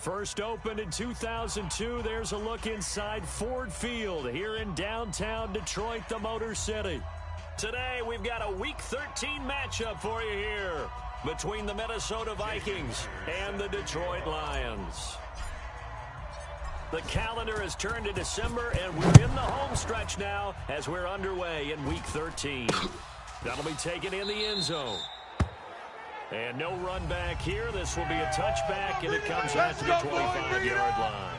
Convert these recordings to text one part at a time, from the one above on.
First opened in 2002, there's a look inside Ford Field here in downtown Detroit, the Motor City. Today, we've got a Week 13 matchup for you here between the Minnesota Vikings and the Detroit Lions. The calendar has turned to December, and we're in the home stretch now as we're underway in Week 13. That'll be taken in the end zone. And no run back here. This will be a touchback, and it comes out to the 25-yard line.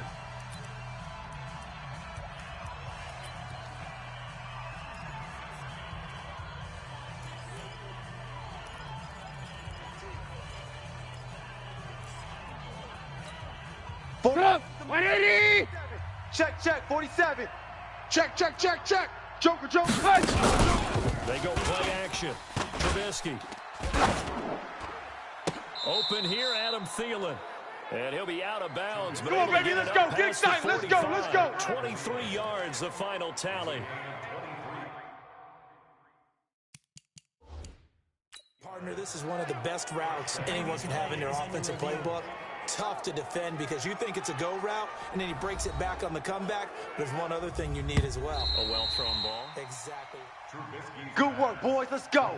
Four up, 180. Check, 47. Check. Joker, punch. They go play action. Trubisky. Open here, Adam Thielen. And he'll be out of bounds. But come on, baby, let's go. Get excited. Let's go. 23 yards, the final tally. Partner, this is one of the best routes anyone can have in their offensive playbook. Tough to defend because you think it's a go route, and then he breaks it back on the comeback. There's one other thing you need as well. A well-thrown ball. Exactly. Good work, boys. Let's go.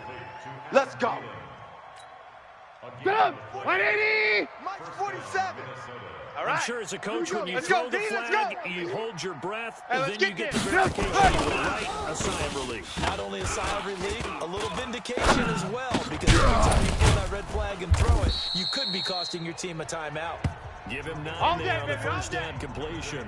Get up! 180! Mike 47. All right. I'm sure as a coach, when you throw the flag, you hold your breath, and then you get the verification. Right, a sigh of relief. Not only a sigh of relief, a little vindication as well, because every time you pull that red flag and throw it, you could be costing your team a timeout. Give him 9 there on the first down completion.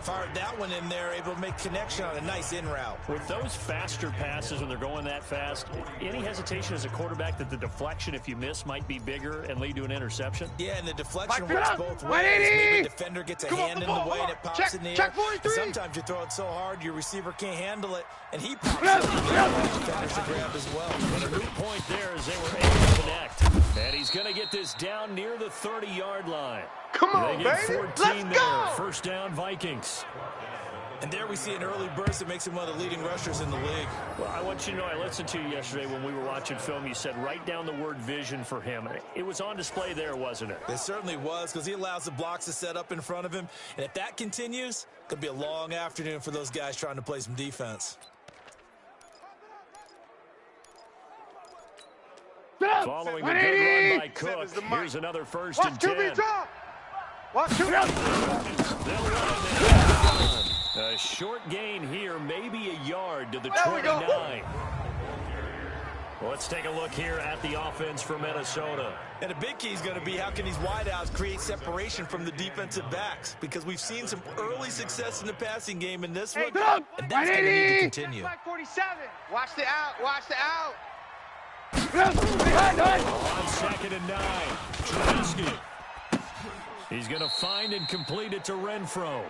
Fired that one in there, able to make connection on a nice in route. With those faster passes, when they're going that fast, any hesitation as a quarterback that the deflection, if you miss, might be bigger and lead to an interception? Yeah, and the deflection works both ways. Maybe a defender gets a hand in the way and it pops in the air. And sometimes you throw it so hard, your receiver can't handle it, and he pops it. Defenders to grab as well. And a new point there as they were able to connect. And he's going to get this down near the 30-yard line. Come on, they get baby. 14 Let's there. go. First down, Vikings. And there we see an early burst that makes him one of the leading rushers in the league. Well, I want you to know, I listened to you yesterday when we were watching film. You said write down the word vision for him. It was on display there, wasn't it? It certainly was, because he allows the blocks to set up in front of him. And if that continues, it could be a long afternoon for those guys trying to play some defense. Following the good run by Cook, here's another first and 10. Watch two. A short gain here, maybe a yard to the 29. Let's take a look here at the offense for Minnesota. And a big key is going to be how can these wideouts create separation from the defensive backs, because we've seen some early success in the passing game in this one, and that's going to need to continue. 47. Watch the out. On 2nd and 9, Trubisky. He's going to find and complete it to Renfro.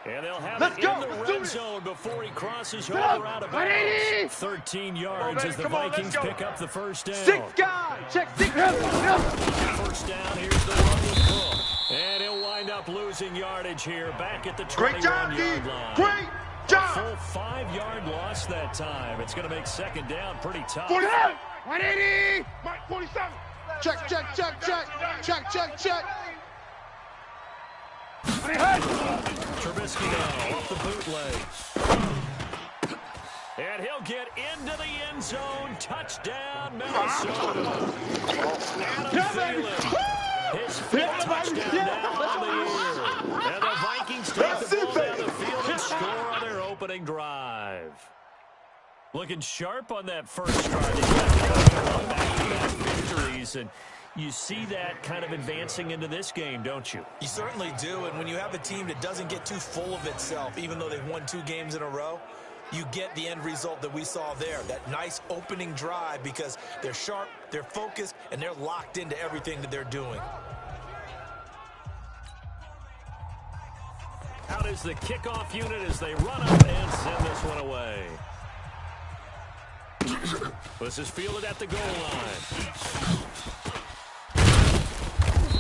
And they'll have it in the red zone before he crosses over out of bounds. 13 yards as the Vikings pick up the first down. 6 guys. Check 6. First down, here's the run with Cook. And he'll wind up losing yardage here back at the 21-yard line. Great job. Full 5-yard loss that time. It's going to make second down pretty tough. 180. Mike 47. Check. Trubisky now off the bootleg. And he'll get into the end zone. Touchdown, Minnesota. Adam Thielen. His 5th touchdown now on the year. And the Vikings take the ball down the field and score on their opening drive. Looking sharp on that first drive. They got back-to-back victories, and you see that kind of advancing into this game, don't you? You certainly do, and when you have a team that doesn't get too full of itself, even though they've won 2 games in a row, you get the end result that we saw there, that nice opening drive, because they're sharp, they're focused, and they're locked into everything that they're doing. Out is the kickoff unit as they run up and send this one away. This is fielded at the goal line.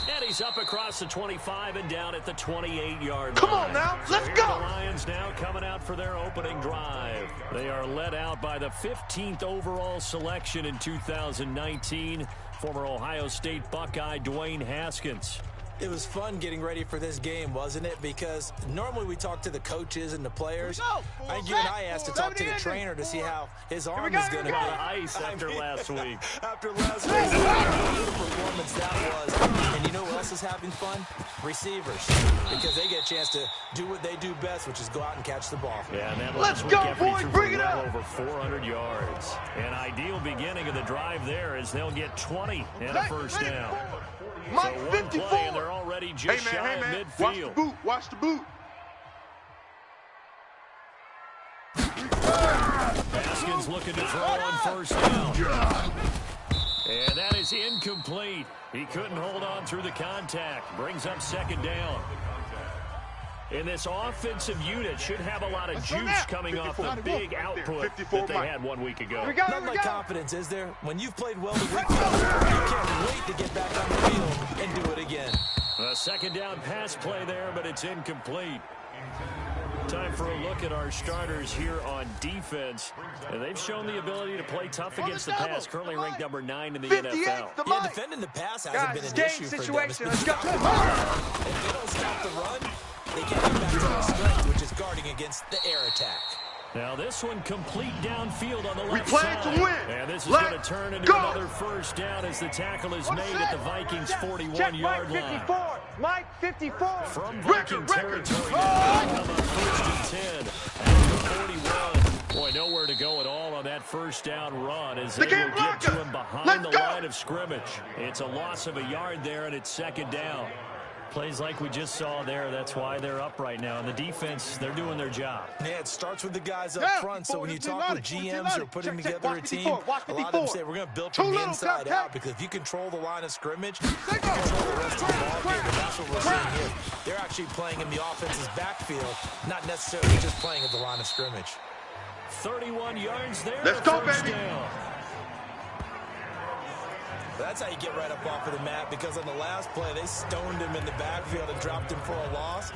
And he's up across the 25 and down at the 28-yard line. Come on now, let's go. The Lions now coming out for their opening drive. They are led out by the 15th overall selection in 2019, former Ohio State Buckeye Dwayne Haskins. It was fun getting ready for this game, wasn't it? Because normally we talk to the coaches and the players. I think you and I asked to talk to the trainer to see how his arm is going to be. Ice after last week. After last week, what a performance that was. And you know who else is having fun? Receivers. Because they get a chance to do what they do best, which is go out and catch the ball. Yeah, and that Let's last go, week, boys, bring it up. Over 400 yards. An ideal beginning of the drive there as they'll get 20 and a first down. Mike, so 54. Play and they're already just shy of midfield. Watch the boot. Watch the boot. Haskins looking to throw on first down. And that is incomplete. He couldn't hold on through the contact. Brings up second down. And this offensive unit should have a lot of juice coming off the big output that they had 1 week ago. Not like confidence, is there? When you've played well the week before, you can't wait to get back on the field and do it again. A second down pass play there, but it's incomplete. Time for a look at our starters here on defense. And they've shown the ability to play tough against the pass. Currently ranked number 9 in the NFL. Yeah, defending the pass hasn't been an issue for them. If they don't stop the run, they get back to their strength, which is guarding against the air attack. Now this one complete downfield on the left side. To win. And this is going to turn into another first down as the tackle is made at the Vikings' 41-yard line. Mike 54. From Viking territory now, first and 10 at the 41. Boy, nowhere to go at all on that first down run as they will get to him behind the line of scrimmage. It's a loss of a yard there, and it's second down. Plays like we just saw there, that's why they're up right now. And the defense, they're doing their job. Yeah, it starts with the guys up front. So when you talk with GMs who are putting together a team, a lot of them say we're going to build from the inside out, because if you control the line of scrimmage, you control the rest of the ball game. And that's what we're seeing here. They're actually playing in the offense's backfield, not necessarily just playing at the line of scrimmage. 31 yards there. Let's go, baby. Down. That's how you get right up off of the mat, because on the last play, they stoned him in the backfield and dropped him for a loss.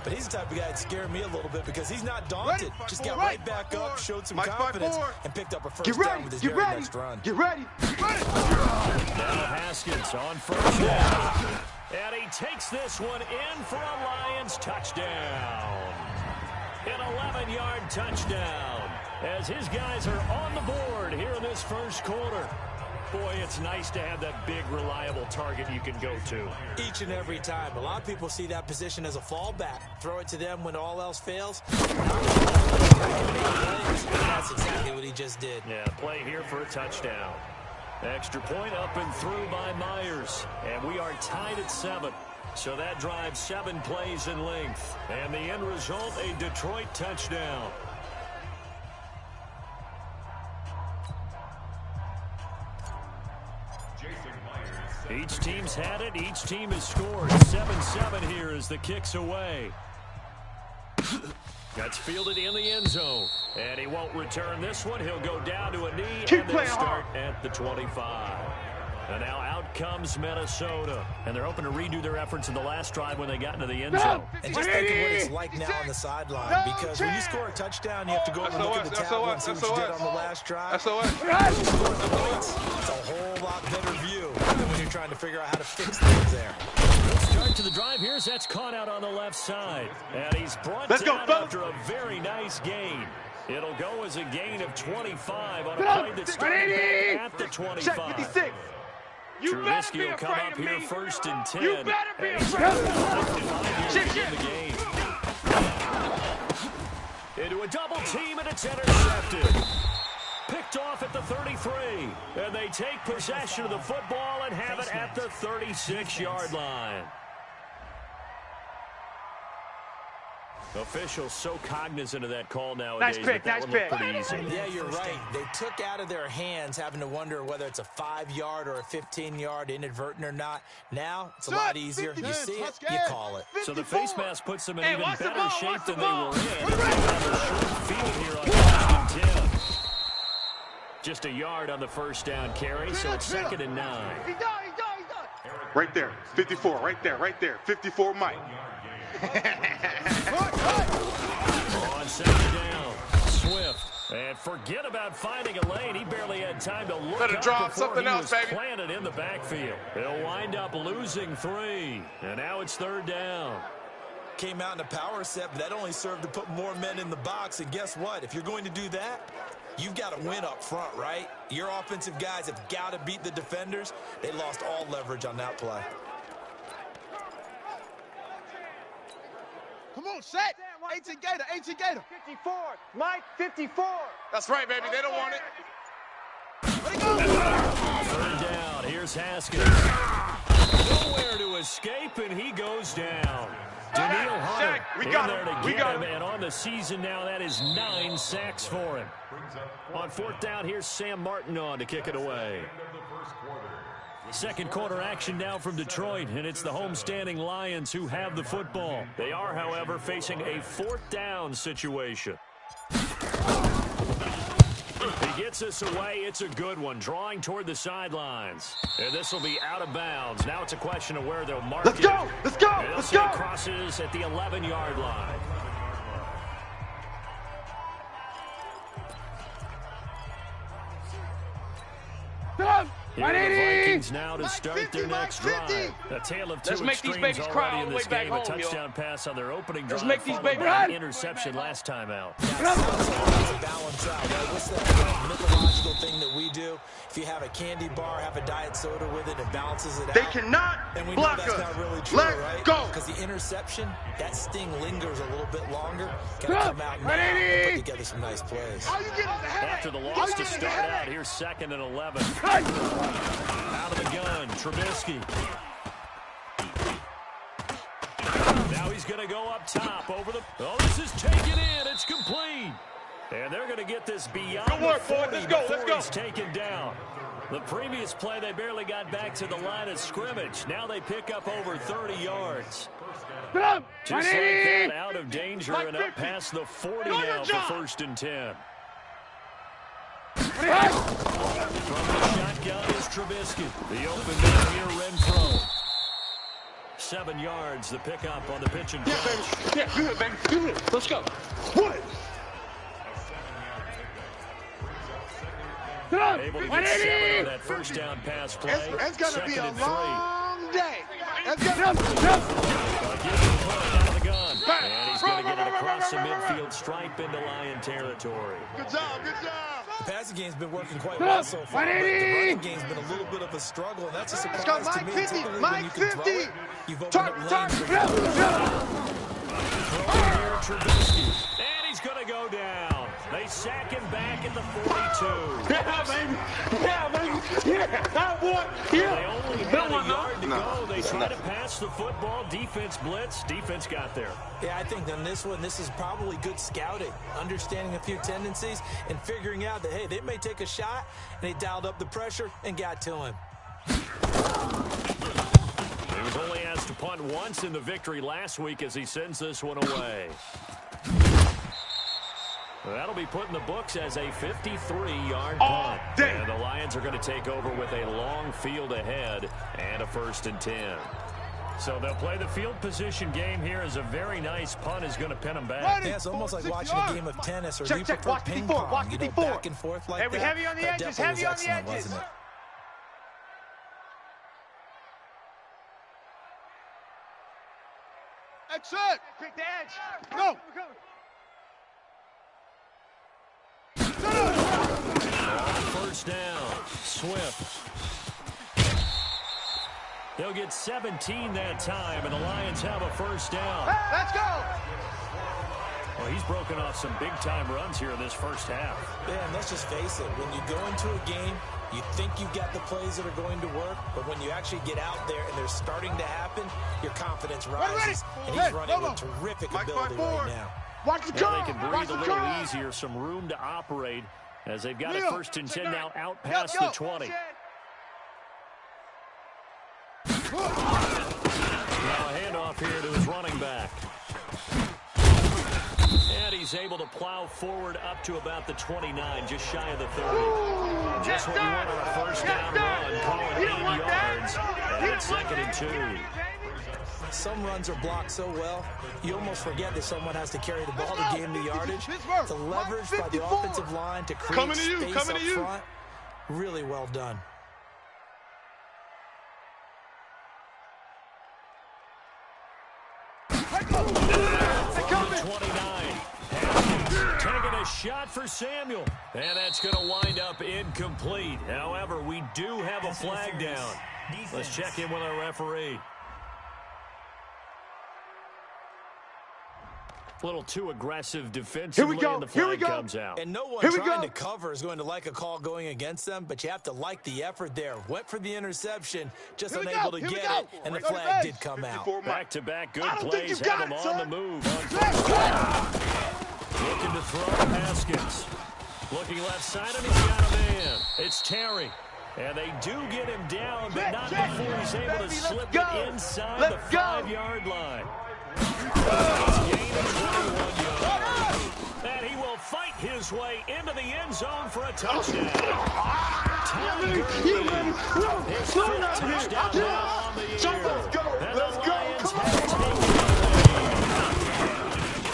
But he's the type of guy that scared me a little bit, because he's not daunted. Just got right back up, showed some confidence, and picked up a first down with his very next run. Get ready. Now Haskins on first down. And he takes this one in for a Lions touchdown. An 11-yard touchdown as his guys are on the board here in this first quarter. Boy, it's nice to have that big, reliable target you can go to. Each and every time. A lot of people see that position as a fallback. Throw it to them when all else fails. That's exactly what he just did. Yeah, play here for a touchdown. Extra point up and through by Myers. And we are tied at 7. So that drives 7 plays in length. And the end result, a Detroit touchdown. Each team's had it. Each team has scored. 7-7 here as the kick's away. That's fielded in the end zone. And he won't return this one. He'll go down to a knee, and they'll start at the 25. And now out comes Minnesota. And they're hoping to redo their efforts in the last drive when they got into the end zone. And just think of what it's like now on the sideline. Because when you score a touchdown, you have to go over and look at the tablet and see what you did on the last drive. It's a whole lot better view than when you're trying to figure out how to fix things there. Start to the drive. Here's that's caught out on the left side. And he's brought down after a very nice gain. It'll go as a gain of 25 on a play that started back at the 25. Check 56. You Trubisky will come up here first and 10. You better be afraid. In the game. Into a double team, and it's intercepted. Picked off at the 33. And they take possession of the football and have it at the 36-yard line. Officials so cognizant of that call nowadays. Nice pick, that nice one looked pick. pretty easy. Yeah, you're right. They took out of their hands having to wonder whether it's a 5-yard or a 15-yard inadvertent or not. Now, it's a lot easier. You see it, you call it. So the face mask puts them in even better shape than they were in. They have a short field here on first and 10. Just a yard on the first down carry, so it's 2nd and 9. He's done. Right there. 54. Right there. 54 Mike. On 2nd down, Swift And forget about finding a lane. He barely had time to look Better up drop before something he else, was baby. planted in the backfield. They'll wind up losing 3. And now it's 3rd down. Came out in a power set, but that only served to put more men in the box. And guess what? If you're going to do that, you've got to win up front, right? Your offensive guys have got to beat the defenders. They lost all leverage on that play. Come on, set. 18 Gator, 18 Gator. 54, Mike, 54. That's right, baby. They don't want it. Let it go. 3rd down. Here's Haskins. Nowhere to escape, and he goes down. Daniil Hunter We in got there him. to We get got him, him. and on the season now, that is 9 sacks for him. On 4th down, here's Sam Martin on to kick it away. 2nd quarter action now from Detroit, and it's the homestanding Lions who have the football. They are, however, facing a 4th down situation. He gets us away. It's a good one, drawing toward the sidelines. And this will be out of bounds. Now it's a question of where they'll mark it. Let's go. Let's go. And they'll Let's say go. crosses at the 11-yard line. Here are the Vikings now to start their next drive. A tale of two Let's make these extremes babies cry already all in the this way back game. A home, yo. touchdown pass on their opening drive. Let's make these followed babies by an run. interception last time out. Yeah, it sounds like it's a balance out, right? What's that mythological thing that we do? If you have a candy bar, have a diet soda with it, it balances it They out. cannot And we know block that's us. not really true, Let's right? go. Because the interception, that sting lingers a little bit longer. Got to come out now and put together some nice plays. All you get is a headache. After the loss to start out, here's 2nd and 11. Out of the gun, Trubisky. Now he's going to go up top over the... Oh, this is taken in. It's complete. And they're going to get this beyond Good work, the 40 boys. Let's go, before let's go. he's taken down. The previous play, they barely got back to the line of scrimmage. Now they pick up over 30 yards. Just like that, out of danger and up past the 40 now for 1st and 10. From the shotgun is Trubisky. The open man here, Renfro. 7 yards, the pickup on the pitch and Yeah, catch. baby. Yeah, good, baby. Good. Let's go. What? Able to get 7 on that 1st down pass play. It's going to be 2nd a and 3. long day. It's going to Gives him the punt out of the gun. And he's going to get it across the midfield stripe into Lion territory. Good job. Good job. The passing game's been working quite well so far, but the running game's been a little bit of a struggle, and that's a Let's go, surprise to Mike me. 50. Typically, when Mike you can throw 50. it, you've opened up lanes for Throwing here, Trubisky. And he's going to go down. They sack him back at the 42. Yeah, baby. Yeah, baby. Yeah, boy. They Yeah. only had a yard to go. They try to pass the football. Defense blitz. Defense got there. Yeah, I think on this one, this is probably good scouting, understanding a few tendencies, and figuring out that, hey, they may take a shot, and they dialed up the pressure and got to him. He was only asked to punt once in the victory last week as he sends this one away. That'll be put in the books as a 53-yard punt. damn. And the Lions are going to take over with a long field ahead and a 1st and 10. So they'll play the field position game here as a very nice punt is going to pin them back. Yeah, it's almost like watching a game of tennis, or do you Check, prefer watch ping 54, pong, watch you know, 54. back and forth like Heavy, that? heavy on the That edges, definitely heavy was on the excellent, edges. wasn't it? That's it. Pick the edge. Go. First down, Swift. They'll get 17 that time, and the Lions have a 1st down. Let's go. Well, he's broken off some big-time runs here in this 1st half. Yeah, and let's just face it. When you go into a game, you think you've got the plays that are going to work, but when you actually get out there and they're starting to happen, your confidence rises, and he's running with terrific ability right now. Watch the Yeah, car. they can Watch breathe a the little car. easier, some room to operate as they've got a Leo, 1st and 10 check now that. out past Yo, the 20. Now a handoff here to his running back. And he's able to plow forward up to about the 29, just shy of the 30. Just what you want on a 1st down run, calling 80 yards. And it's 2nd and 2. Some runs are blocked so well, you almost forget that someone has to carry the ball to gain the yardage. The leverage by the offensive line to create space up front, really well done. From the 29. Taking a shot for Samuel. And that's going to wind up incomplete. However, we do have a flag down. Let's check in with our referee. A little too aggressive defensively, and the flag comes out. And no one trying to cover is going to like a call going against them, but you have to like the effort there. Went for the interception, just unable to get it, and the flag did come out. Back-to-back good plays have him on the move. Looking to throw Haskins. Looking left side, and he's got a man. It's Terry. And they do get him down, but not before he's able to slip it inside the 5-yard line. Gain of 21 yards. And he will fight his way into the end zone for a touchdown. Tom Gurley, his 5th touchdown now on the year. And the Lions have taken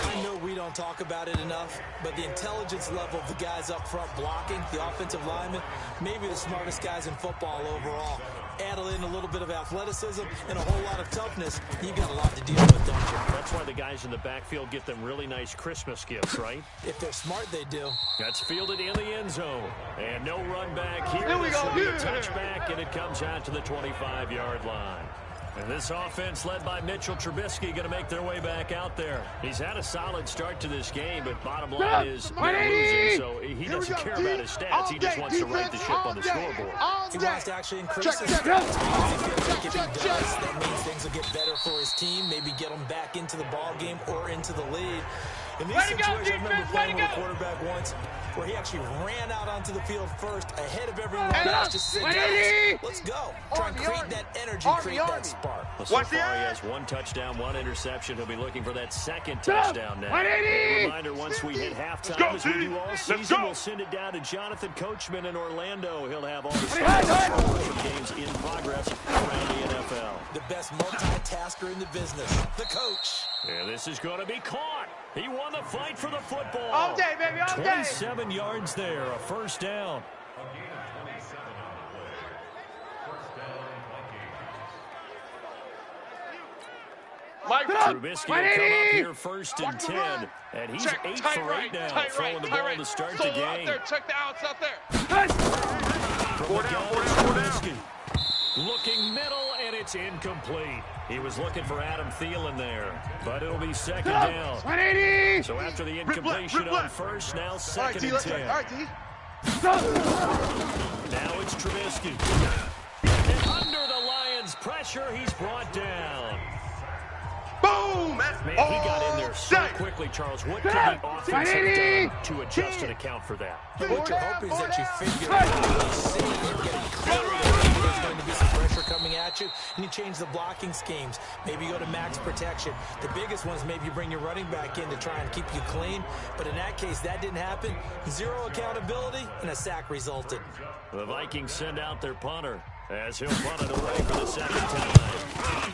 I know we don't talk about it enough, but the intelligence level of the guys up front blocking, the offensive linemen, maybe the smartest guys in football overall. Add in a little bit of athleticism and a whole lot of toughness, you got a lot to deal with, don't you? That's why the guys in the backfield get them really nice Christmas gifts, right? If they're smart, they do. That's fielded in the end zone. And no run back here. This will be a touchback, and it comes out to the 25-yard line. And this offense led by Mitchell Trubisky going to make their way back out there. He's had a solid start to this game, but bottom line is they're losing, so he doesn't care about his stats. He just wants to right the ship on the scoreboard. He wants to actually increase his stats. If he does, that means things will get better for his team, maybe get them back into the ball game or into the lead. In these situations, I remember playing with a quarterback once where he actually ran out onto the field first, ahead of everyone else, just said, guys, let's go. Try and create that energy, create that spark. Well, so far he has 1 touchdown, 1 interception. He'll be looking for that 2nd touchdown now. A reminder, once we hit halftime, as we do all season, we'll send it down to Jonathan Coachman in Orlando. He'll have all the games in progress around the NFL. The best multitasker in the business, the coach. And this is going to be caught. He won the fight for the football. All day, baby, all day. 27 yards there, a first down. Trubisky will come up here 1st and 10, and he's 8 for 8 now, throwing the ball to start the game. Check the outs out there. From the gun, Trubisky. Looking middle, and it's incomplete. He was looking for Adam Thielen there, but it'll be 2nd down. 180. So after the incompletion on first, now 2nd and 10. All right, D. Now it's Trubisky. And under the Lions' pressure, he's brought down. Boom! Man, he got in there so quickly, Charles. What could the offense have done to adjust and account for that? What you're hoping is that you figure out what you see and get clear. There's going to be some pressure coming at you, and you change the blocking schemes. Maybe you go to max protection. The biggest one is maybe you bring your running back in to try and keep you clean. But in that case, that didn't happen. 0 accountability, and a sack resulted. The Vikings send out their punter as he'll punt it away for the 2nd time.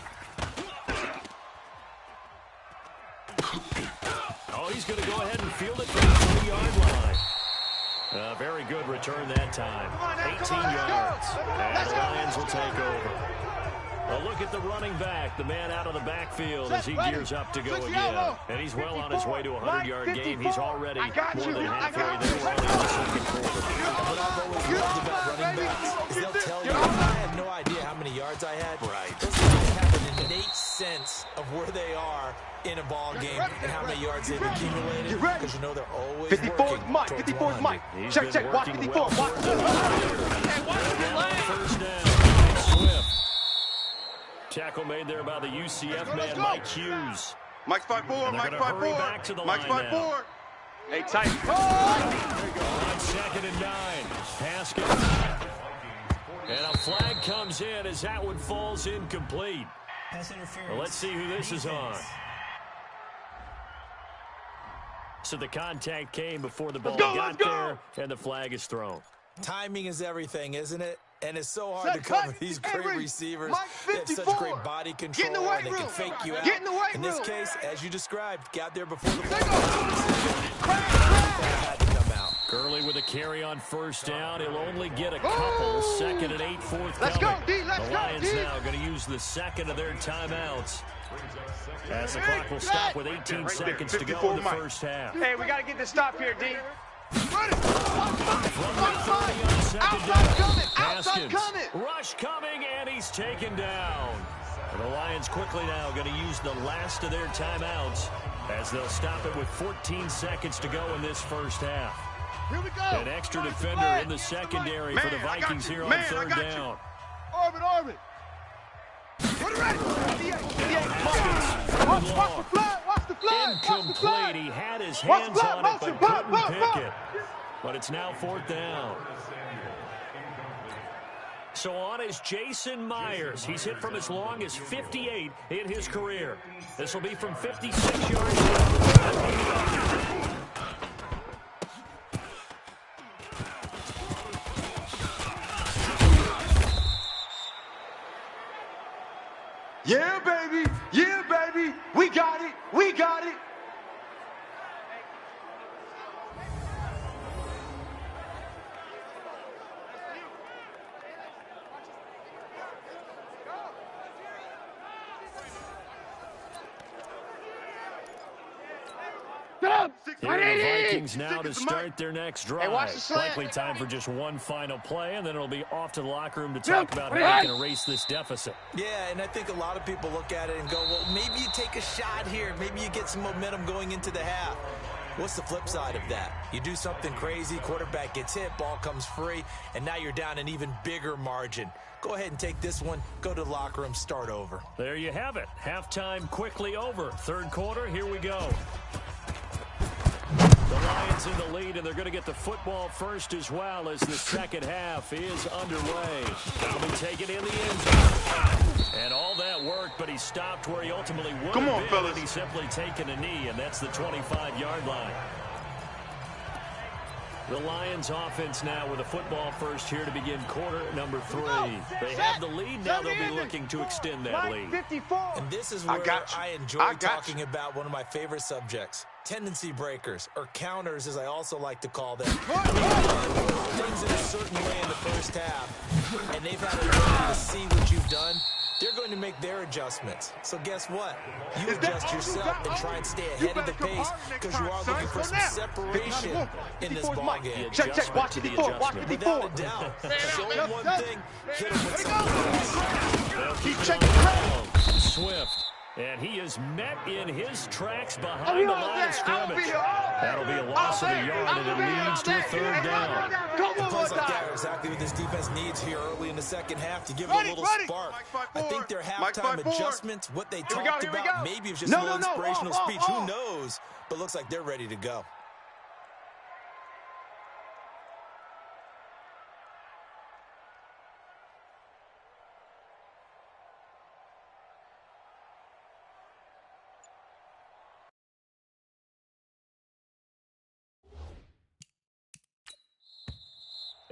Oh, he's going to go ahead and field it from the 20-yard line. Very good return that time. 18 yards. And the Lions will take over. A look at the running back, the man out of the backfield as he gears up to go again. And he's well on his way to a 100-yard game. He's already more than halfway there. We're only in the 2nd quarter. What I've always loved about running backs is they'll tell you, I had no idea how many yards I had. Right. Those guys have an innate sense of where they are in a ball game and how many yards they've accumulated, because you know they're always 54 is Mike. 54 is Mike. Check. Watch 54. Watch. Hey, watch the line. First down. Swift. Tackle made there by the UCF man, Mike Hughes. Mike's 5'4", Mike's 5'4". Mike's 5'4". Hey, tight. On 2nd and 9. Haskins. And a flag comes in as that one falls incomplete. Well, let's see who this is on. So the contact came before the ball got there, and the flag is thrown. Timing is everything, isn't it? And it's so hard to cover these great receivers. They have such great body control, and they can fake you out. In this case, as you described, got there before the ball had to come out. Gurley with a carry on first down. He'll only get a couple. 2nd and 8, 4th Let's coming. go, D. Let's the go, Lions D. now going to use the second of their timeouts. As the clock will stop with 18 seconds to go in the first half. Hey, we got to get this stop here, D. Outside coming. Rush coming, and he's taken down. And the Lions quickly now going to use the last of their timeouts as they'll stop it with 14 seconds to go in this first half. Here we go. An extra defender in the secondary for the Vikings here on 3rd down. Orbit. Put it ready. Watch the flag. Incomplete. He had his hands on it, but couldn't pick it. But it's now 4th down. So on is Jason Myers. He's hit from as long as 58 in his career. This will be from 56 yards. Yeah, baby. We got it. Here are the Vikings now to start their next drive. Likely time for just one final play, and then it'll be off to the locker room to talk about how they can erase this deficit. Yeah, and I think a lot of people look at it and go, well, maybe you take a shot here. Maybe you get some momentum going into the half. What's the flip side of that? You do something crazy, quarterback gets hit, ball comes free, and now you're down an even bigger margin. Go ahead and take this one, go to the locker room, start over. There you have it. Halftime quickly over. 3rd quarter, here we go. The Lions in the lead, and they're going to get the football first as well as the second half is underway. They'll be taken in the end zone. And all that work, but he stopped where he ultimately would have been, fellas. And he's simply taken a knee, and that's the 25-yard line. The Lions offense now with a football first here to begin quarter number 3. They have the lead. Now they'll be looking to extend that lead. And this is where I enjoy talking about one of my favorite subjects. Tendency breakers, or counters as I also like to call them. Things in a certain way in the first half, and they've had an ability to see what you've done. They're going to make their adjustments. So guess what? You adjust yourself and try and stay ahead of the pace because you are looking for some separation in this ballgame. Check. Watch it before. Without a doubt. Show them one thing, hit them with something else. Keep checking. Swift. And he is met in his tracks behind the line of scrimmage. That'll be a loss of a yard, and it leads to a 3rd down. Plays like that are exactly what this defense needs here early in the second half to give it a little spark. I think their halftime adjustments, what they talked about, maybe it's just no inspirational speech. Who knows? But looks like they're ready to go.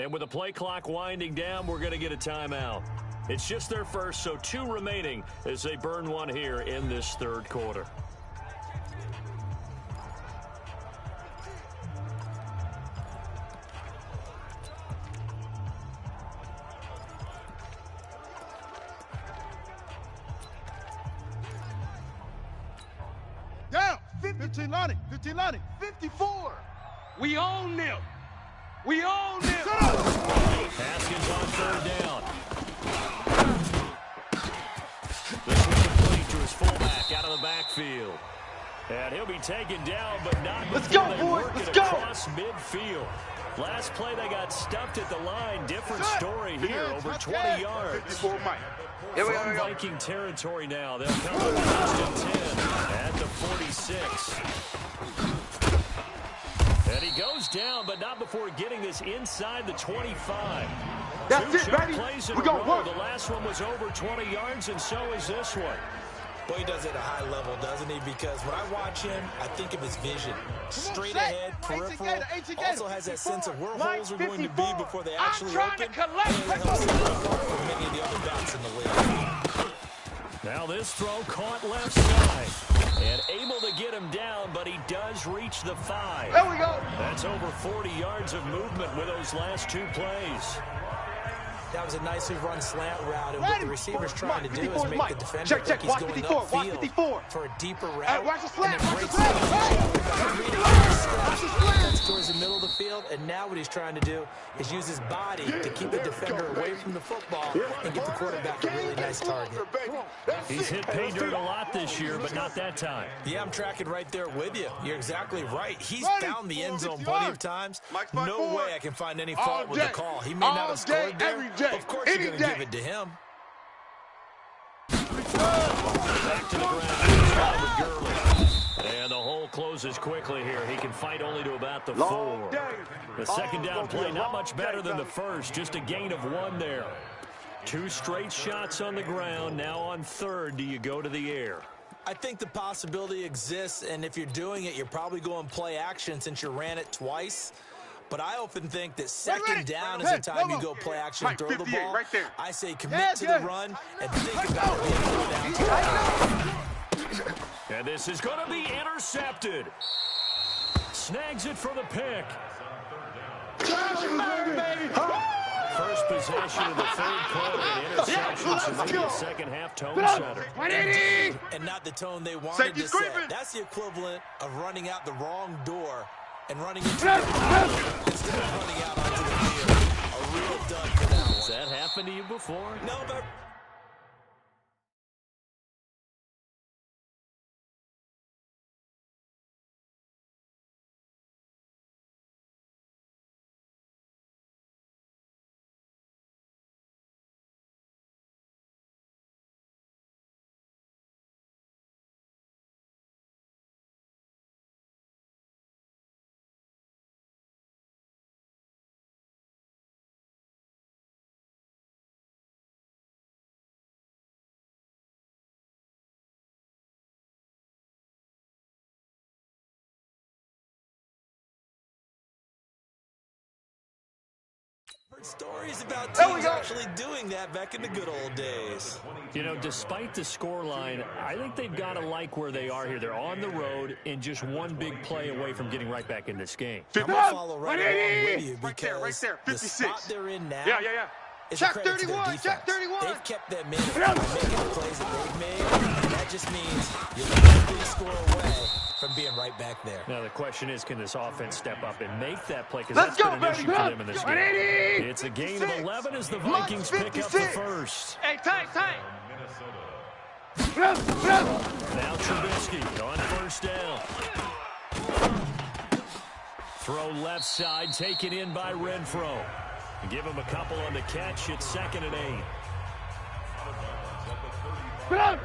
And with the play clock winding down, we're going to get a timeout. It's just their first, so 2 remaining as they burn one here in this 3rd quarter. Down. 15 Lonnie. 54. We own them. Haskins on 3rd down. This was complete to his fullback out of the backfield. And he'll be taken down, but not before they work it across midfield. Last play, they got stuffed at the line. Different story here, over 20 yards. From Viking territory now. They'll come to 1st and 10 at the 46. And he goes down, but not before getting this inside the 25. That's it, baby. Plays in We're a going to row. work. The last one was over 20 yards, and so is this one. Well, he does it at a high level, doesn't he? Because when I watch him, I think of his vision. Straight ahead, peripheral. Also has that sense of where holes are going to be before they actually open. And Now this throw caught left side. And able to get him down, but he does reach the 5. There we go. That's over 40 yards of movement with those last 2 plays. That was a nicely run slant route, and what the receiver's trying to do is make the defender think he's going upfield for a deeper route. Watch the slant, and watch then the slant. Watch the slant. That's towards the middle of the field, and now what he's trying to do is use his body to keep the defender away from the football and get the quarterback a really nice target. He's hit pay dirt a lot this year, but not that time. Yeah, I'm tracking right there with you. You're exactly right. He's found the end zone plenty of times. No way I can find any fault with the call. He may not have scored there. Of course you're going to give it to him. Back to the ground. And the hole closes quickly here. He can fight only to about the 4. The second down play, not much better than the first. Just a gain of 1 there. 2 straight shots on the ground. Now on 3rd, do you go to the air? I think the possibility exists, and if you're doing it, you're probably going play action since you ran it twice. But I often think that second down is the time you go play action and throw the ball. I say commit to the run and think about being down. And this is going to be intercepted. Snags it for the pick. First possession of the 3rd quarter, and interception should be the second half tone setter. And not the tone they wanted to set. That's the equivalent of running out the wrong door and running into the instead of running out onto the field. A real dud for that one. Has that happened to you before? No, but... stories about teams actually doing that back in the good old days. You know, despite the scoreline, I think they've got to like where they are here. They're on the road and just one big play away from getting right back in this game. I'm going to follow right along with you because the spot they're in now is a credit to their defense. They've kept them in by making the plays that they've made, and that just means you're a big score away from being right back there. Now the question is, can this offense step up and make that play? Because that's been an issue for them in this game. It's a gain of 11 as the Vikings pick up the first. Hey, tight. Now Trubisky on first down. Throw left side, taken in by Renfro. Give him a couple on the catch. It's 2nd and 8.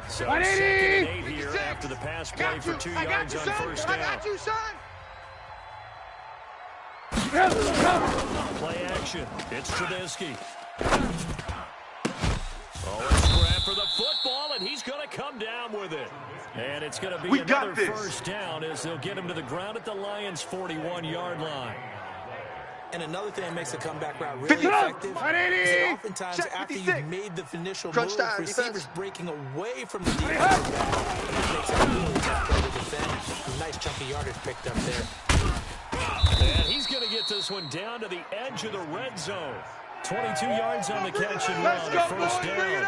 So 2nd and 8 here after the pass play for 2 yards on first down. I got you, son. Play action. It's Trubisky. Oh, a scrap for the football, and he's going to come down with it. And it's going to be another first down as they'll get him to the ground at the Lions' 41-yard line. And another thing that makes a comeback route really effective is that oftentimes after you've made the initial move, receivers breaking away from the defensive back, and it makes it a really tough play to defend. Nice chunky yardage picked up there. And he's going to get this one down to the edge of the red zone. 22 yards on the catch and run, a first down.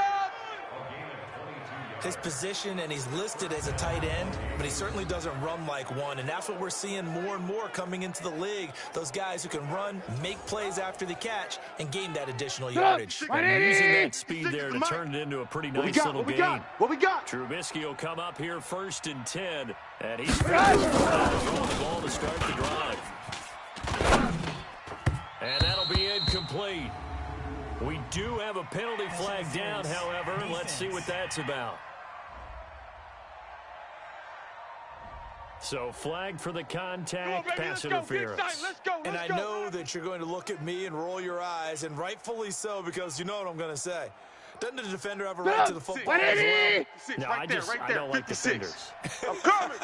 His position, and he's listed as a tight end, but he certainly doesn't run like one, and that's what we're seeing more and more coming into the league. Those guys who can run, make plays after the catch, and gain that additional yardage. And using that speed there to turn it into a pretty nice little gain. What we got? Trubisky will come up here 1st and 10, and he's throwing the ball to start the drive. And that'll be incomplete. We do have a penalty flag down, however. Let's see what that's about. So flag for the contact, pass interference. And I know that you're going to look at me and roll your eyes, and rightfully so, because you know what I'm going to say. Doesn't the defender have a right to the football as well? No, I don't like defenders. I'm coming.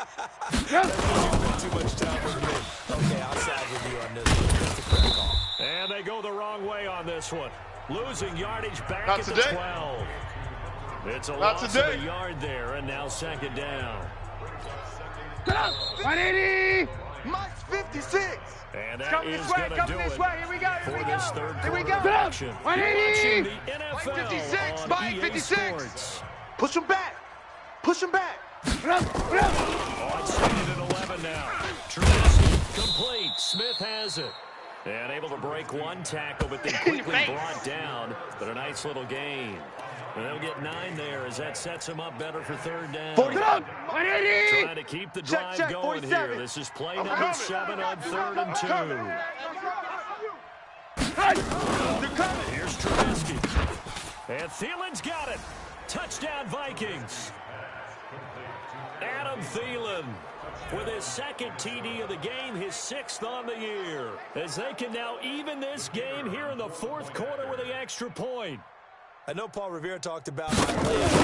Too much time with me. Okay, I'll side with you on this one. That's a correct call. And they go the wrong way on this one. Losing yardage back at the 12. It's a loss of a yard there, and now second down. 180! Mike's 56! And that is going to do it for this third quarter of action. 180! The NFL 56, on Mike, EA 56. Sports. Push him back. Push him back. On second and 11 now. Trubisky complete. Smith has it. And able to break one tackle, but then quickly brought down. But a nice little gain. And they'll get 9 there as that sets them up better for third down. 47! 180! Trying to keep the drive going 47. here. This is play number 7 on 3rd and 2. Here's Trubisky. And Thielen's got it. Touchdown, Vikings. Adam Thielen with his second TD of the game, his 6th on the year. As they can now even this game here in the 4th quarter with the extra point. I know Paul Revere talked about my land, 1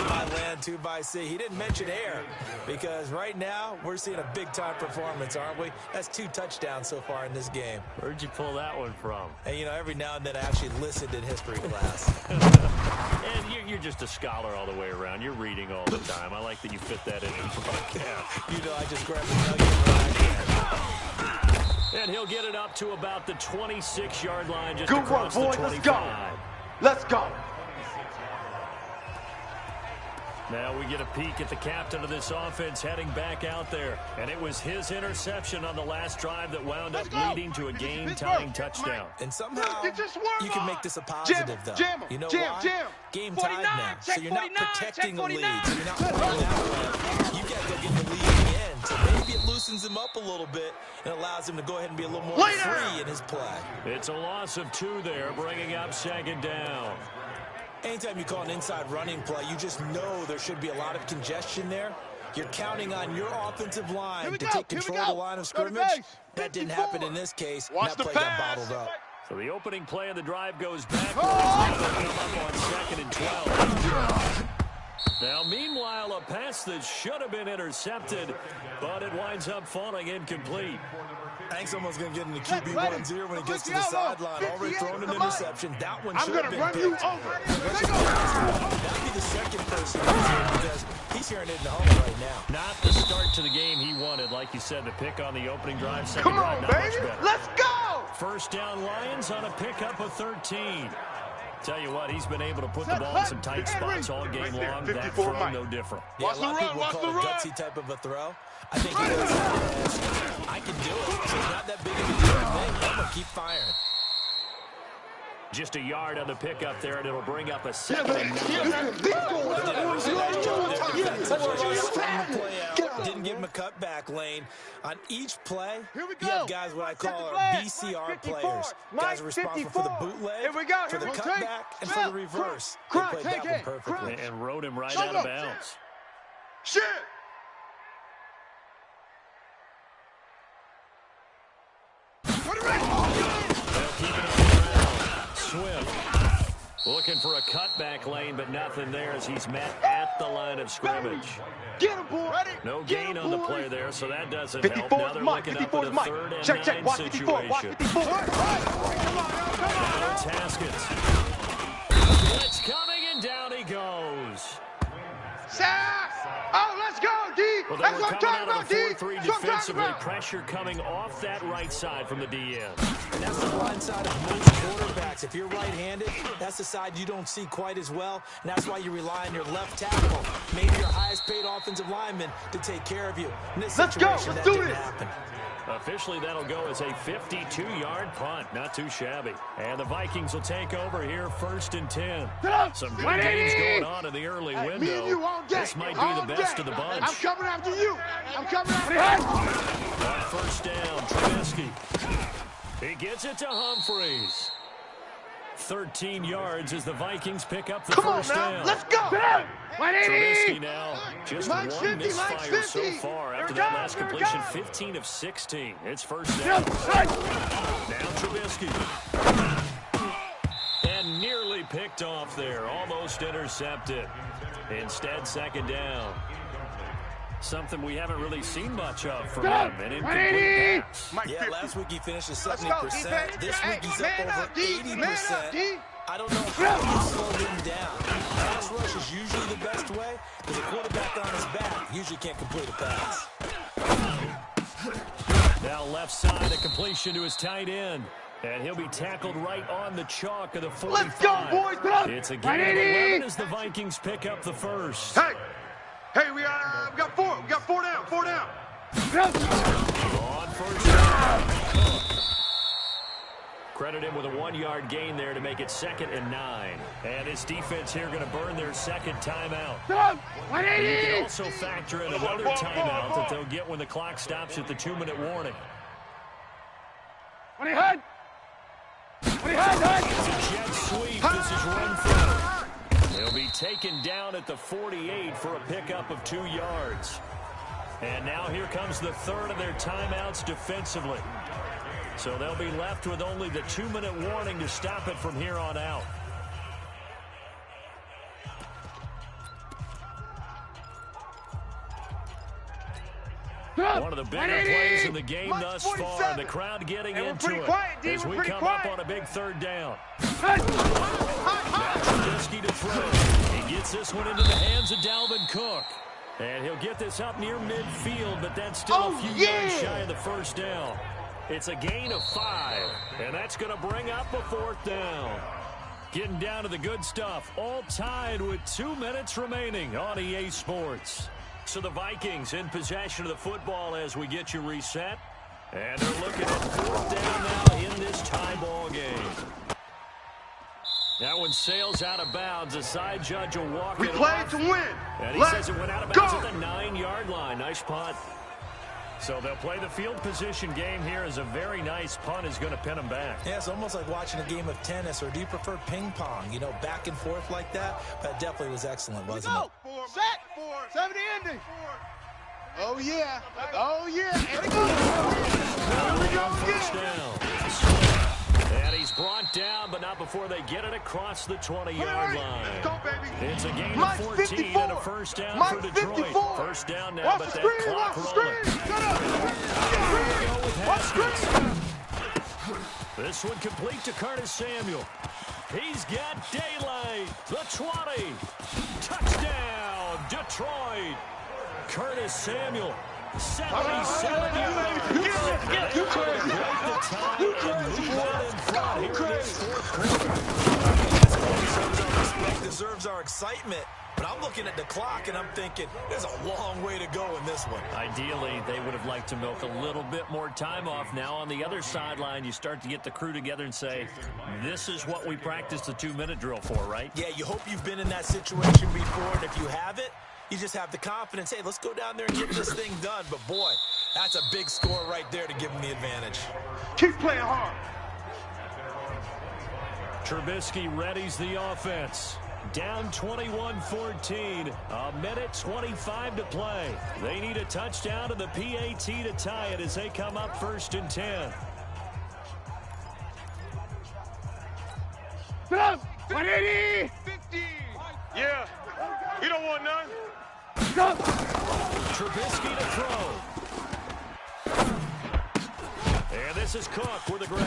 by land, 2 by sea. He didn't mention air because right now we're seeing a big-time performance, aren't we? That's 2 touchdowns so far in this game. Where'd you pull that one from? And, you know, every now and then I actually listened in history class. And you're just a scholar all the way around. You're reading all the time. I like that you fit that in the broadcast. You know, I just grabbed the nugget right there. And he'll get it up to about the 26-yard line, just Good across work, the boys. 25. Let's go. Now we get a peek at the captain of this offense heading back out there. And it was his interception on the last drive that wound up leading to a game-tying touchdown. And somehow you can make this a positive, though. You know why? Game tied now. So you're not protecting the lead. So you're not playing that way. You got to go get the lead in the end. So maybe it loosens him up a little bit and allows him to go ahead and be a little more free in his play. It's a loss of 2 there, bringing up second down. Anytime you call an inside running play, you just know there should be a lot of congestion there. You're counting on your offensive line to take control of the line of scrimmage. That didn't happen in this case. That play got bottled up. So the opening play of the drive goes backwards. They'll come up on 2nd and 12. Now, meanwhile, a pass that should have been intercepted, but it winds up falling incomplete. Hank's almost going to get into QB1-0 when he gets to the sideline. Already thrown an interception. That one should have been picked. That'd be the second person because he's hearing it in the home right now. Not the start to the game he wanted, like you said, the pick on the opening drive. Second drive, not much better. Let's go! First down, Lions on a pickup of 13. Tell you what, he's been able to put the ball in some tight spots all game long. That throw, no different. Yeah, a lot of people would call it a gutsy type of a throw. I think he does. I can do it. So it's not that big of a deal. I'm going to keep firing. Just a yard on the pickup there, and it'll bring up a 2nd and 9. Didn't give him a cutback lane. On each play, you have guys what I call our BCR players. Guys are responsible for the bootleg, for the cutback, and for the reverse. They played that one perfectly. And rode him right out of bounds. Shit! Swift looking for a cutback lane, but nothing there as he's met at the line of scrimmage. Get him, boy. No gain on the play there, so that doesn't 54 help. Now they're Mike, looking 54 up at a Mike. 3rd and Check, 9 watch 54, situation. watch 54. Come on. Now it's Haskins. It's coming, and down he goes. Oh, let's go, D. Well, That's what I'm talking about, D. 4-3 defensively. Pressure coming off that right side from the DN. And that's the blind side of most quarterbacks. If you're right-handed, that's the side you don't see quite as well, and that's why you rely on your left tackle, maybe your highest-paid offensive lineman, to take care of you. In this situation, that didn't happen. Officially, that'll go as a 52-yard punt. Not too shabby. And the Vikings will take over here 1st and 10. Some good games going on in the early window. This might be the best of the bunch. I'm coming after you. I'm coming after you. On 1st down, Trubisky. He gets it to Humphreys. 13 yards as the Vikings pick up the first down. Let's go. Trubisky now just Mike's one 50, misfire so far after that last completion. 15 of 16. It's 1st down. Now Trubisky. And nearly picked off there. Almost intercepted. Instead, 2nd down. Something we haven't really seen much of from him. An incomplete pass. Yeah, last week he finished at 70%. This week he's up over 80%. I don't know how you slow him down. Pass rush is usually the best way, because the quarterback on his back usually can't complete a pass. Now left side, a completion to his tight end. And he'll be tackled right on the chalk of the 45. Let's go, boys. It's a gain of 11 as the Vikings pick up the first. Hey, we got four. We got four down. On first down. Credit him with a 1-yard gain there to make it 2nd and 9. And this defense here going to burn their second timeout. And you can also factor in another timeout that they'll get when the clock stops at the 2-minute warning. It's a jet sweep. This is run through. He'll be taken down at the 48 for a pickup of 2 yards. And now here comes the third of their timeouts defensively. So they'll be left with only the 2-minute warning to stop it from here on out. One of the bigger plays in the game thus far. The crowd getting into it as we come up on a big 3rd down. Now Trubisky to throw. He gets this one into the hands of Dalvin Cook. And he'll get this up near midfield, but that's still a few yards shy of the first down. It's a gain of 5, and that's going to bring up a 4th down. Getting down to the good stuff, all tied with 2 minutes remaining on EA Sports. So the Vikings in possession of the football as we get you reset. And they're looking at 4th down now in this tie ball game. That one sails out of bounds. The side judge will walk it off. We played to win. And he says it went out of bounds at the 9-yard line. Nice punt. So they'll play the field position game here as a very nice punt is going to pin them back. Yeah, it's almost like watching a game of tennis, or do you prefer ping pong? You know, back and forth like that? That definitely was excellent, wasn't it? Set. 70 ending. Oh, yeah. Here we go. First down. And he's brought down, but not before they get it across the 20-yard line. It's a gain of 14 and a first down for Detroit. 54. First down now, but that clock rolling. Here we go with Haskins. This one complete to Curtis Samuel. He's got daylight. The 20. Touchdown, Detroit. Curtis Samuel. 77 yards. Deserves our excitement, but I'm looking at the clock and I'm thinking there's a long way to go in this one. Ideally, they would have liked to milk a little bit more time off. Now on the other sideline, you start to get the crew together and say, this is what we practiced the 2-minute drill for, right? Yeah, you hope you've been in that situation before, and if you haven't, you just have the confidence, hey, let's go down there and get this thing done. But, boy, that's a big score right there to give them the advantage. Keep playing hard. Trubisky readies the offense. Down 21-14. A minute 25 to play. They need a touchdown to the PAT to tie it as they come up 1st and 10. 180. 50. Yeah. We don't want none. Trubisky to throw. And this is Cook with a grab.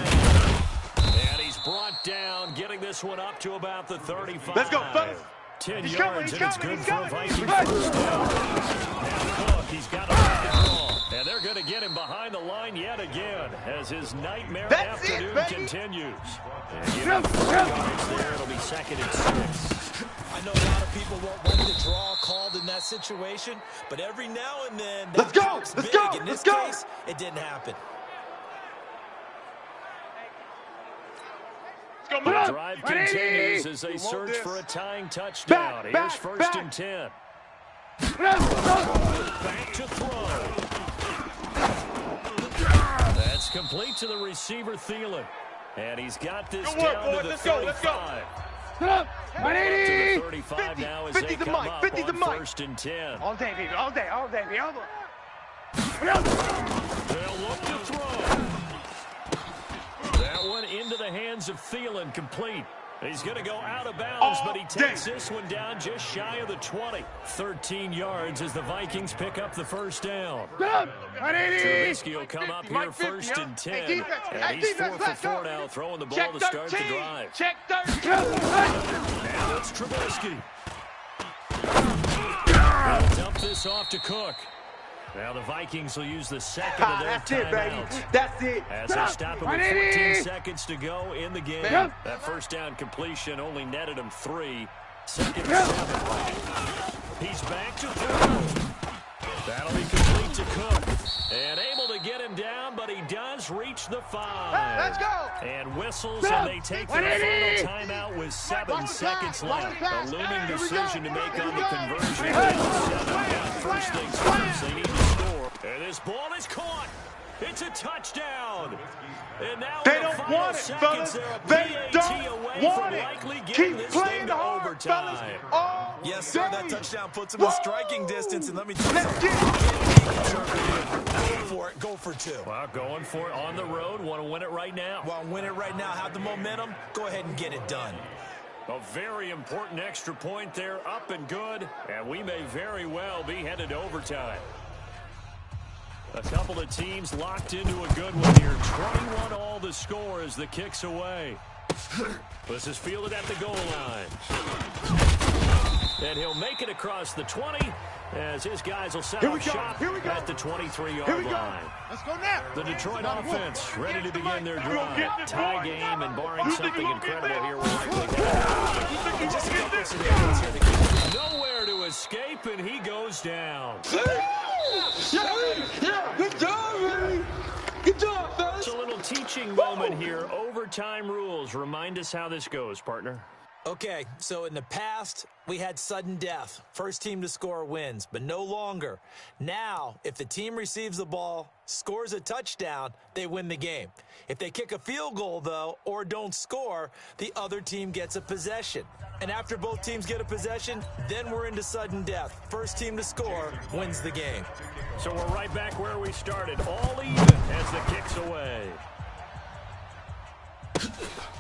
And he's brought down, getting this one up to about the 35. Let's go, fellas. 10 He's yards, coming, and it's good for a Viking coming. first down. Now Cook, he's got to make the draw. And they're going to get him behind the line yet again as his nightmare afternoon continues. And give him 4 yards there. It'll be 2nd and 6. I know a lot of people won't like the draw called in that situation, but every now and then that Let's big. go. In this case, it didn't happen. The drive continues as they search for a tying touchdown. Here's 1st and 10. Back to throw. That's complete to the receiver, Thielen. And he's got this down to the 35. Up to the 35 now as they come up on 1st and 10. All day, baby. All day. They'll look to throw. That one into the hands of Thielen, complete. He's going to go out of bounds, but he takes this one down just shy of the 20. 13 yards as the Vikings pick up the first down. Trubisky will come up here first and 10. And he's 4 for 4 now, throwing the ball to start the drive. Check 13. Now it's Trubisky. He'll dump this off to Cook. Now the Vikings will use the second of their timeouts. That's it. As they stop him with 14 seconds to go in the game. That first down completion only netted him 3. Second and 7. He's back to throw. That'll be complete to Cook. And able to get him down, but he does reach the 5. Let's go. And whistles, and they take their final timeout with 7 seconds left. A looming decision to make on the conversion. First things first, they need to score. And this ball is caught. It's a touchdown. And now they don't want it, fellas. They don't want it. Keep playing hard, fellas. Yes, sir. That touchdown puts him in striking distance. And let me tell you something. Go for it. Go for 2. Well, going for it on the road. Want to win it right now. Well, win it right now. Have the momentum. Go ahead and get it done. A very important extra point there, up and good, and we may very well be headed to overtime. A couple of teams locked into a good one here. 21 all the score as the kick's away. This is fielded at the goal line. And he'll make it across the 20 as his guys will set up shop at the 23-yard line. Let's go now. The Detroit offense ready to begin their drive. Tie game, and barring something incredible here, we're likely nowhere to escape, and he goes down. Good job, baby. Good job, fellas. It's a little teaching moment here. Overtime rules. Remind us how this goes, partner. Okay, so in the past, we had sudden death. First team to score wins, but no longer. Now, if the team receives the ball, scores a touchdown, they win the game. If they kick a field goal, though, or don't score, the other team gets a possession. And after both teams get a possession, then we're into sudden death. First team to score wins the game. So we're right back where we started, all even as the kick's away.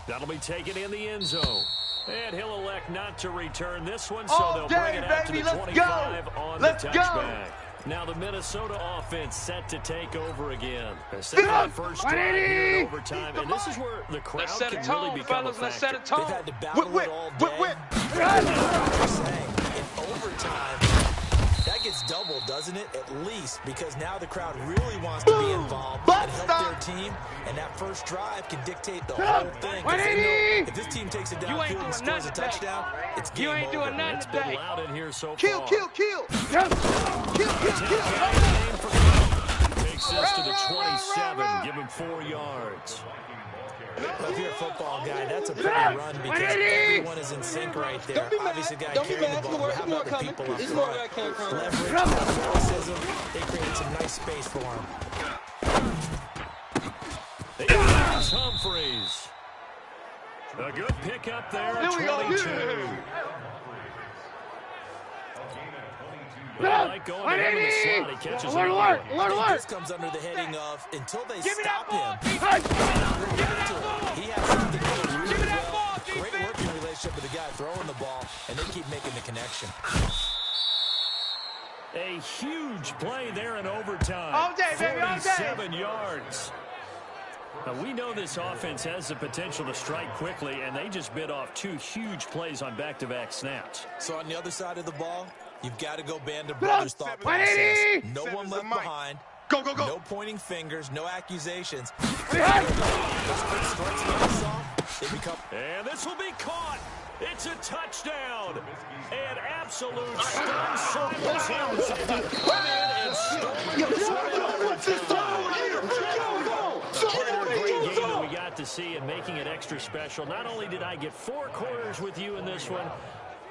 That'll be taken in the end zone. And he'll elect not to return this one, so they'll bring it out to the 25 on the touchback. Now the Minnesota offense set to take over again. Second first drive here in overtime, and this is where the crowd can really become a factor. Let's set a tone. They've had to battle it all day. Just saying, in overtime, that gets doubled, doesn't it? At least, because now the crowd really wants to be involved and help their team, and that first drive can dictate the whole thing. They know if this team takes it downfield and scores a touchdown, it's game over. You ain't doing nothing It's been loud in here so far. Kill. Takes this to the 27, give him 4 yards. If you're a football guy, that's a pretty run because everyone is in sync right there. Obviously, the guy carrying the ball, but how about the people up front? Leverage, athleticism, they created some nice space for him. Here's Humphreys. A good pickup there, 22. Like going to him in the slot, he catches it. I think this comes under the heading of until they stop him. He has something going really well. Great working relationship with the guy throwing the ball, and they keep making the connection. A huge play there in overtime. All day, baby, all day. 47 yards. Now, we know this offense has the potential to strike quickly, and they just bit off 2 huge plays on back-to-back snaps. So on the other side of the ball, you've got to go band of brothers thought process. No one left behind. Go. No pointing fingers, no accusations. And this will be caught. It's a touchdown. An absolute stun circumstance. Come in and great game that we got to see and making it extra special. Not only did I get 4 quarters with you in this one,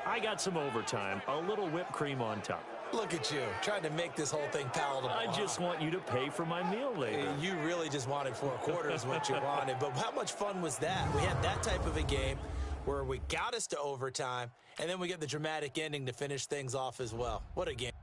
I got some overtime, a little whipped cream on top. Look at you, trying to make this whole thing palatable. I just want you to pay for my meal later. You really just wanted 4 quarters, what you wanted. But how much fun was that? We had that type of a game where we got us to overtime, and then we get the dramatic ending to finish things off as well. What a game.